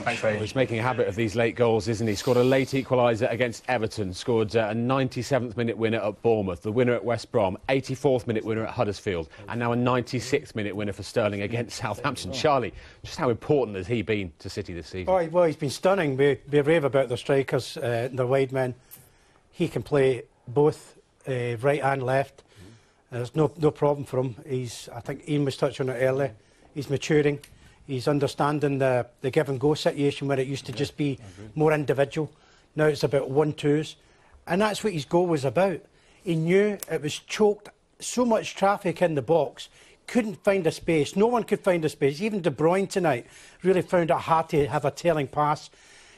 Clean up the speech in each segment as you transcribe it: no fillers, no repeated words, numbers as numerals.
Thanks, Ray. He's making a habit of these late goals, isn't he? Scored a late equaliser against Everton, scored a 97th minute winner at Bournemouth, the winner at West Brom, 84th minute winner at Huddersfield, and now a 96th minute winner for Sterling against Southampton. Charlie, just how important has he been to City this season? Oh, well, he's been stunning. We rave about their strikers, their wide men. He can play both right and left. There's no problem for him. I think Ian was touching on it earlier. He's maturing. He's understanding the give and go situation where it used to just be more individual. Now it's about 1-2s. And that's what his goal was about. He knew it was choked, so much traffic in the box, couldn't find a space. No one could find a space. Even De Bruyne tonight really found it hard to have a tailing pass.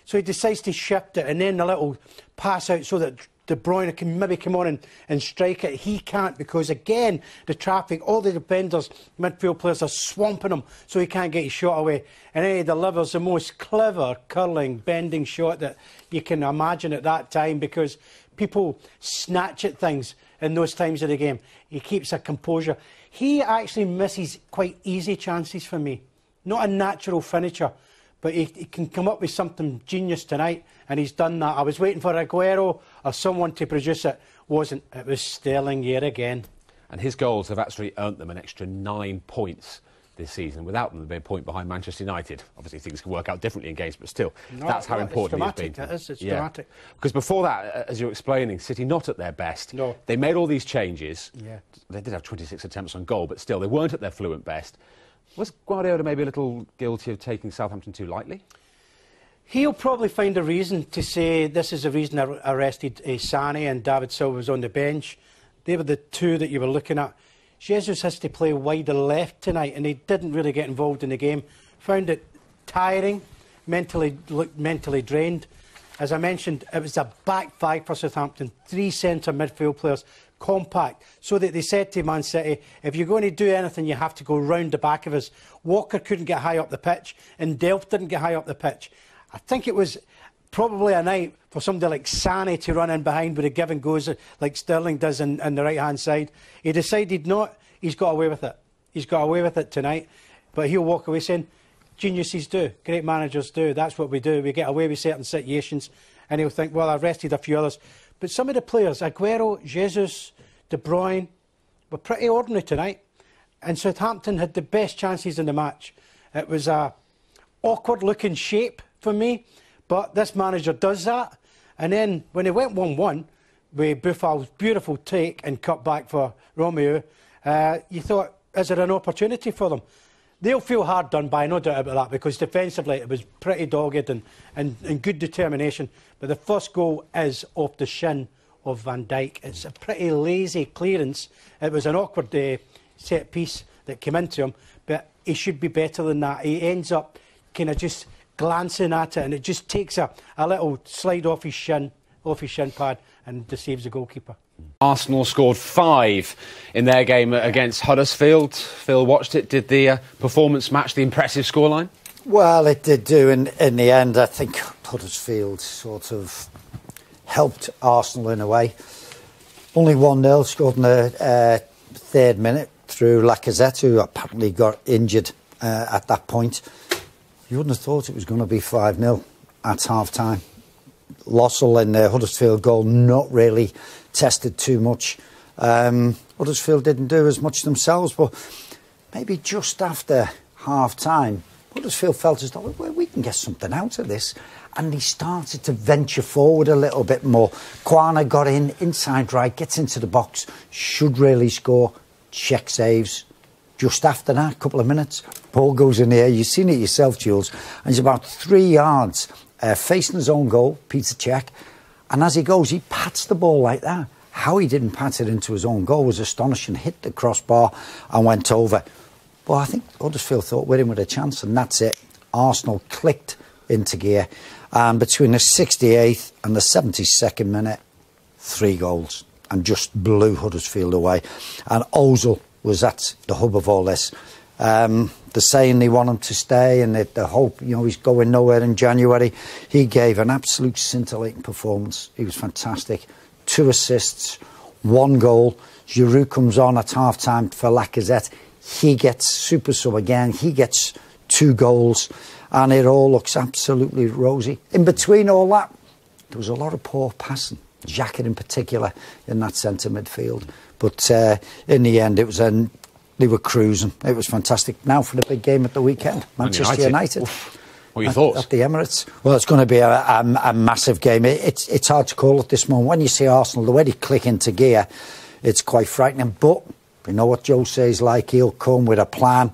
So he decides to shift it and then a little pass out so that De Bruyne can maybe come on and strike it. He can't because, again, the traffic, all the defenders, midfield players are swamping him so he can't get his shot away. And then he delivers the most clever, curling, bending shot that you can imagine at that time because people snatch at things in those times of the game. He keeps a composure. He actually misses quite easy chances for me. Not a natural finisher, but he can come up with something genius tonight, and he's done that. I was waiting for Aguero or someone to produce it. Wasn't. It was Sterling yet again. And his goals have actually earned them an extra 9 points this season. Without them, they'd be a point behind Manchester United. Obviously, things can work out differently in games, but still, that's how important he's been. It's dramatic. Because before that, as you're explaining, City not at their best. No. They made all these changes. Yeah. They did have 26 attempts on goal, but still, they weren't at their fluent best. Was Guardiola maybe a little guilty of taking Southampton too lightly? He'll probably find a reason to say this is the reason I arrested Sane and David Silva was on the bench. They were the two that you were looking at. Jesus has to play wider left tonight and he didn't really get involved in the game. Found it tiring, mentally drained. As I mentioned, it was a back five for Southampton, 3 centre midfield players, compact, so that they said to Man City, if you're going to do anything, you have to go round the back of us. Walker couldn't get high up the pitch, and Delph didn't get high up the pitch. I think it was probably a night for somebody like Sane to run in behind with a give and goes like Sterling does on the right-hand side. He decided not. He's got away with it. He's got away with it tonight, but he'll walk away saying, geniuses do, great managers do, that's what we do. We get away with certain situations, and he'll think, well, I've rested a few others. But some of the players, Aguero, Jesus, De Bruyne, were pretty ordinary tonight. And Southampton had the best chances in the match. It was a awkward-looking shape for me, but this manager does that. And then when he went 1-1, with Buffal's beautiful take and cut back for Romeo, you thought, is there an opportunity for them? They'll feel hard done by, no doubt about that, because defensively it was pretty dogged and good determination. But the first goal is off the shin of Van Dijk. It's a pretty lazy clearance. It was an awkward set piece that came into him, but he should be better than that. He ends up kind of just glancing at it, and it just takes a little slide off his shin pad and deceives the goalkeeper. Arsenal scored 5 in their game against Huddersfield. Phil watched it. Did the performance match the impressive scoreline? Well, it did do in the end. I think Huddersfield sort of helped Arsenal in a way. Only 1-0, scored in the 3rd minute through Lacazette, who apparently got injured at that point. You wouldn't have thought it was going to be 5-0 at half-time. Lossell in the Huddersfield goal not really tested too much. Huddersfield didn't do as much themselves, but maybe just after half-time, Huddersfield felt as though, well, we can get something out of this. And he started to venture forward a little bit more. Quana got inside right, gets into the box, should really score, check saves. Just after that, a couple of minutes, ball goes in the air. You've seen it yourself, Jules. And he's about 3 yards facing his own goal, Peter Cech. And as he goes, he pats the ball like that. How he didn't pat it into his own goal was astonishing. Hit the crossbar and went over. But I think Huddersfield thought we're in with a chance, and that's it. Arsenal clicked into gear. And between the 68th and the 72nd minute, 3 goals. And just blew Huddersfield away. And Ozil was at the hub of all this. They're saying they want him to stay and the hope, he's going nowhere in January. He gave an absolute scintillating performance. He was fantastic. 2 assists, 1 goal. Giroud comes on at half-time for Lacazette. He gets super sub again. He gets 2 goals, and it all looks absolutely rosy. In between all that, there was a lot of poor passing, Jacket in particular, in that centre midfield. But in the end, they were cruising. It was fantastic. Now for the big game at the weekend, Manchester United. What are your thoughts? At the Emirates. Well, it's going to be a massive game. It's hard to call at this moment. When you see Arsenal, the way they click into gear, it's quite frightening. But you know what Joe says, like, he'll come with a plan,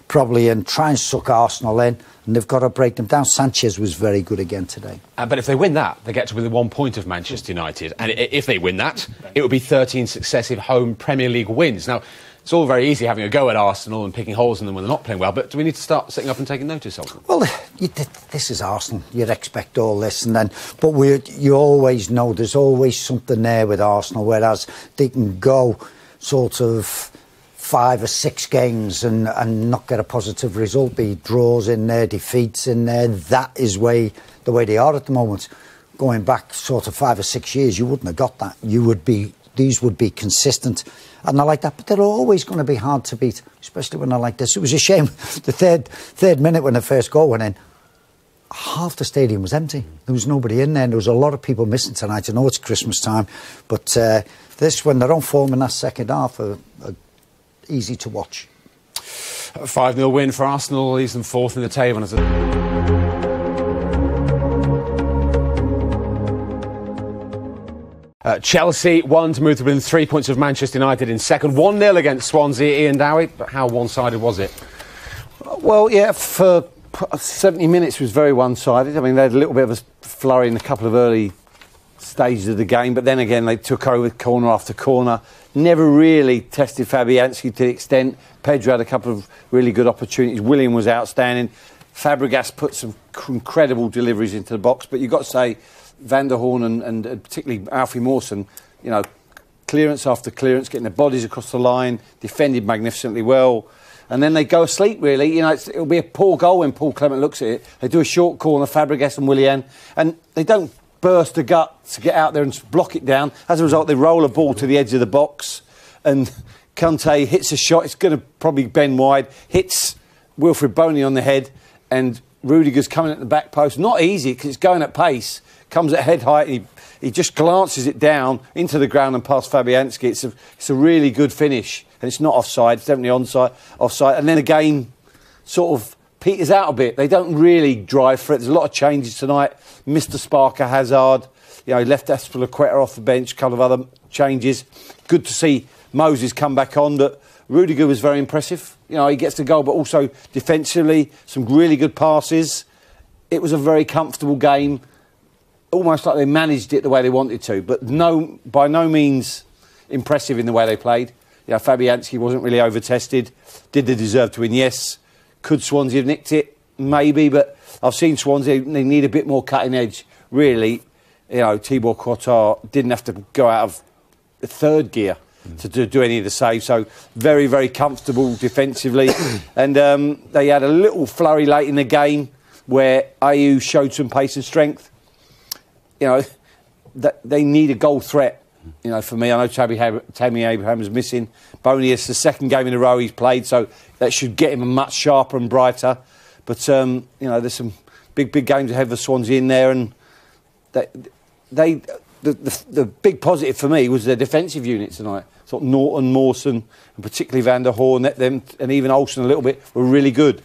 probably, and try and suck Arsenal in, and they've got to break them down. Sanchez was very good again today. But if they win that, they get to within 1 point of Manchester United. And if they win that, it would be 13 successive home Premier League wins. Now, it's all very easy having a go at Arsenal and picking holes in them when they're not playing well, but do we need to start sitting up and taking notice of them? Well, this is Arsenal. You'd expect all this, but you always know there's always something there with Arsenal, whereas they can go sort of 5 or 6 games and not get a positive result, be draws in there, defeats in there. That is the way they are at the moment. Going back sort of 5 or 6 years, you wouldn't have got that. These would be consistent, and they're like that, but they're always going to be hard to beat, especially when they're like this. It was a shame, the third minute when the first goal went in, half the stadium was empty. There was nobody in there, and there was a lot of people missing tonight. I know it's Christmas time, but this, when they're on form in that second half, are easy to watch. A 5-0 win for Arsenal leaves them 4th in the table. Chelsea won to move to within 3 points of Manchester United in second. 1-0 against Swansea. Ian Dowie, but how one-sided was it? Well, yeah, for 70 minutes was very one-sided. I mean, they had a little bit of a flurry in a couple of early stages of the game, but then again they took over corner after corner. Never really tested Fabianski to the extent. Pedro had a couple of really good opportunities. Willian was outstanding. Fabregas put some incredible deliveries into the box, but you've got to say Van der Horn and particularly Alfie Mawson, you know, clearance after clearance, getting their bodies across the line, defended magnificently well. And then they go asleep, really. You know, it'll be a poor goal when Paul Clement looks at it. They do a short corner, Fabregas and Willian, and they don't burst the gut to get out there and block it down. As a result, they roll a ball to the edge of the box, and Kante hits a shot. It's going to probably bend wide, hits Wilfred Boney on the head, and Rudiger's coming at the back post. Not easy, because it's going at pace. Comes at head height, and he just glances it down into the ground and past Fabianski. It's a really good finish, and it's not offside. It's definitely offside. And then the game sort of peters out a bit. They don't really drive for it. There's a lot of changes tonight. Mr. Sparker, Hazard, you know, he left Aspilicueta off the bench. A couple of other changes. Good to see Moses come back on, but Rudiger was very impressive. You know, he gets the goal, but also defensively, some really good passes. It was a very comfortable game. Almost like they managed it the way they wanted to, but by no means impressive in the way they played. You know, Fabianski wasn't really over-tested. Did they deserve to win? Yes. Could Swansea have nicked it? Maybe, but I've seen Swansea, they need a bit more cutting edge. Really, you know, Thibaut Courtois didn't have to go out of the third gear to do any of the saves, so very, very comfortable defensively. And they had a little flurry late in the game where Ayew showed some pace and strength. You know, they need a goal threat, you know, for me. I know Tammy Abraham's missing. Boney, it's the second game in a row he's played, so that should get him much sharper and brighter. But, you know, there's some big games ahead for Swansea in there, and the big positive for me was their defensive unit tonight. I thought Norton, Mawson, and particularly Van der Horn, them, and even Olsen a little bit, were really good.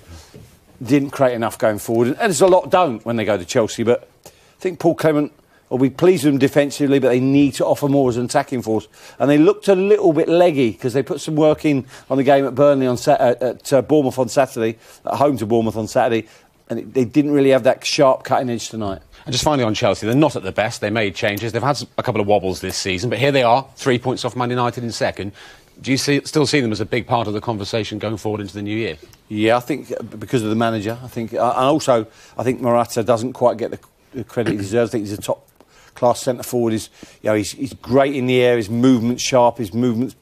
Didn't create enough going forward. And there's a lot don't when they go to Chelsea, but I think Paul Clement will be pleased with them defensively, but they need to offer more as an attacking force. And they looked a little bit leggy because they put some work in on the game at Burnley at Bournemouth on Saturday, at home to Bournemouth on Saturday, and they didn't really have that sharp cutting edge tonight. And just finally on Chelsea, they're not at the best. They made changes. They've had a couple of wobbles this season, but here they are, 3 points off Man United in second. Do you still see them as a big part of the conversation going forward into the new year? Yeah, I think because of the manager. I think Morata doesn't quite get the credit he deserves. I think he's a top-class centre-forward. He's great in the air, his movement's sharp, his movement's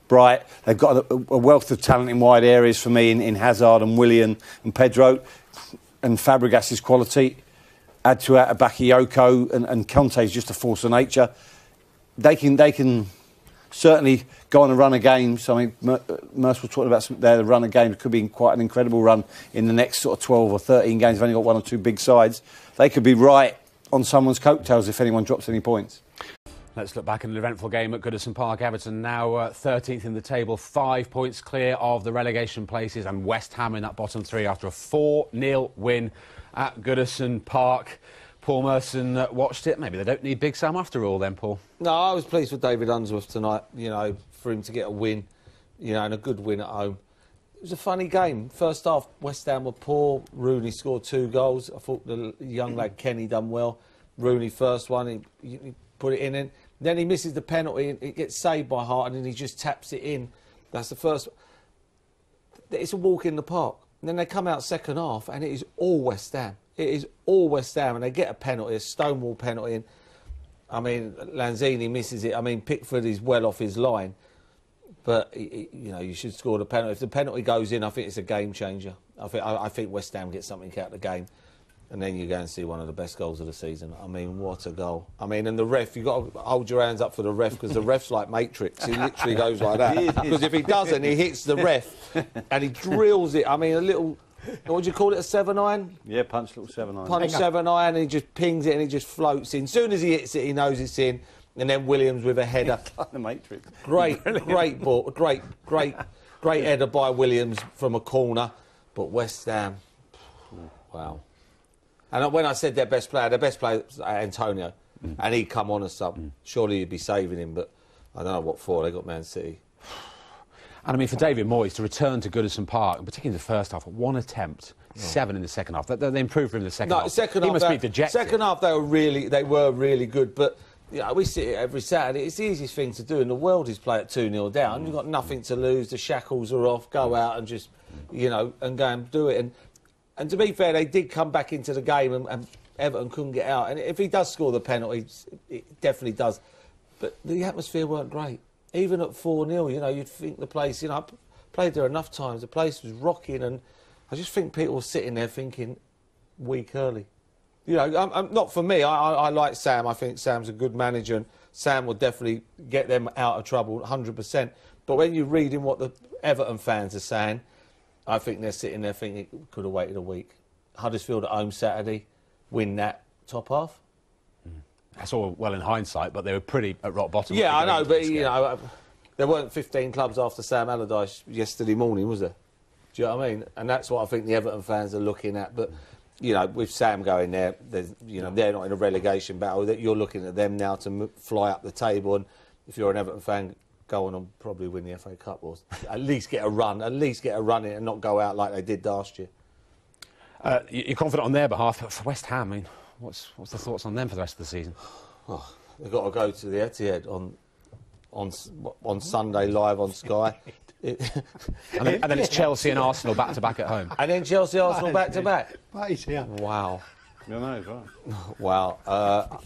bright. They've got a wealth of talent in wide areas for me in Hazard and Willian and Pedro. And Fabregas' quality. Add to that Bakayoko and Kante's just a force of nature. They can certainly go on a run of games. I mean, Merce was talking about the run of games could be quite an incredible run in the next sort of 12 or 13 games. They've only got one or two big sides. They could be right on someone's coattails if anyone drops any points. Let's look back at an eventful game at Goodison Park. Everton now 13th in the table, 5 points clear of the relegation places, and West Ham in that bottom three after a 4-0 win at Goodison Park. Paul Merson watched it. Maybe they don't need Big Sam after all then, Paul. No, I was pleased with David Unsworth tonight, you know, for him to get a win, you know, and a good win at home. It was a funny game. First half, West Ham were poor. Rooney scored 2 goals. I thought the young lad Kenny done well. Rooney first one, he put it in. Then he misses the penalty and it gets saved by Hart and then he just taps it in. That's the first. It's a walk in the park. And then they come out second half and it is all West Ham. It is all West Ham and they get a penalty, a stonewall penalty. And, I mean, Lanzini misses it. I mean, Pickford is well off his line. But, you know, you should score the penalty. If the penalty goes in, I think it's a game changer. I think West Ham gets something out of the game. And then you go and see one of the best goals of the season. I mean, what a goal. I mean, and the ref, you've got to hold your hands up for the ref because the ref's like Matrix. He literally goes like that. Because if he doesn't, he hits the ref and he drills it. I mean, a little, what would you call it, a 7-iron? Yeah, punch little 7-iron. Punch 7-iron and he just pings it and he just floats in. As soon as he hits it, he knows it's in. And then Williams with a header. Like the Matrix. Great ball. Great header by Williams from a corner. But West Ham, wow. And when I said their best player was Antonio, and he'd come on as sub. Surely you'd be saving him, but I don't know what for. They got Man City. And I mean, for David Moyes to return to Goodison Park, particularly in the first half, 1 attempt, 7 in the second half. They improved in the second half. Second he half, must be dejected. Second half, they were really good. But you know, we see it every Saturday. It's the easiest thing to do in the world is play at 2-0 down. You've got nothing to lose. The shackles are off. Go out and just, you know, and go and do it. And to be fair, they did come back into the game and Everton couldn't get out. And if he does score the penalty, it definitely does. But the atmosphere weren't great. Even at 4-0, you know, you'd think the place, you know, I played there enough times, the place was rocking and I just think people were sitting there thinking, week early. You know, not for me, I like Sam. I think Sam's a good manager and Sam will definitely get them out of trouble 100%. But when you're reading what the Everton fans are saying, I think they're sitting there thinking it could have waited a week. Huddersfield at home Saturday, win that top half. That's all well in hindsight, but they were pretty at rock bottom. Yeah, I know, but, you know, there weren't 15 clubs after Sam Allardyce yesterday morning, was there? Do you know what I mean? And that's what I think the Everton fans are looking at. But, you know, with Sam going there, you know, they're not in a relegation battle. You're looking at them now to fly up the table. And if you're an Everton fan, go on and probably win the FA Cup or at least get a run in it and not go out like they did last year. You're confident on their behalf. For West Ham, I mean, what's the thoughts on them for the rest of the season? Oh, they've got to go to the Etihad on Sunday live on Sky. and then it's Chelsea and Arsenal back-to-back at home. And then Chelsea, Arsenal back-to-back. Right, yeah. Wow. I know, right. Wow.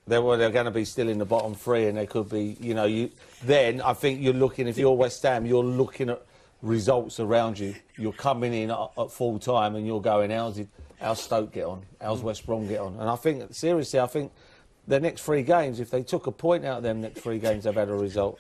They're going to be still in the bottom three, and they could be, you know, then I think you're looking, if you're West Ham, you're looking at results around you. You're coming in at full time and you're going, how's Stoke get on? How's West Brom get on? And I think, seriously, the next 3 games, if they took a point out of them next 3 games, they've had a result.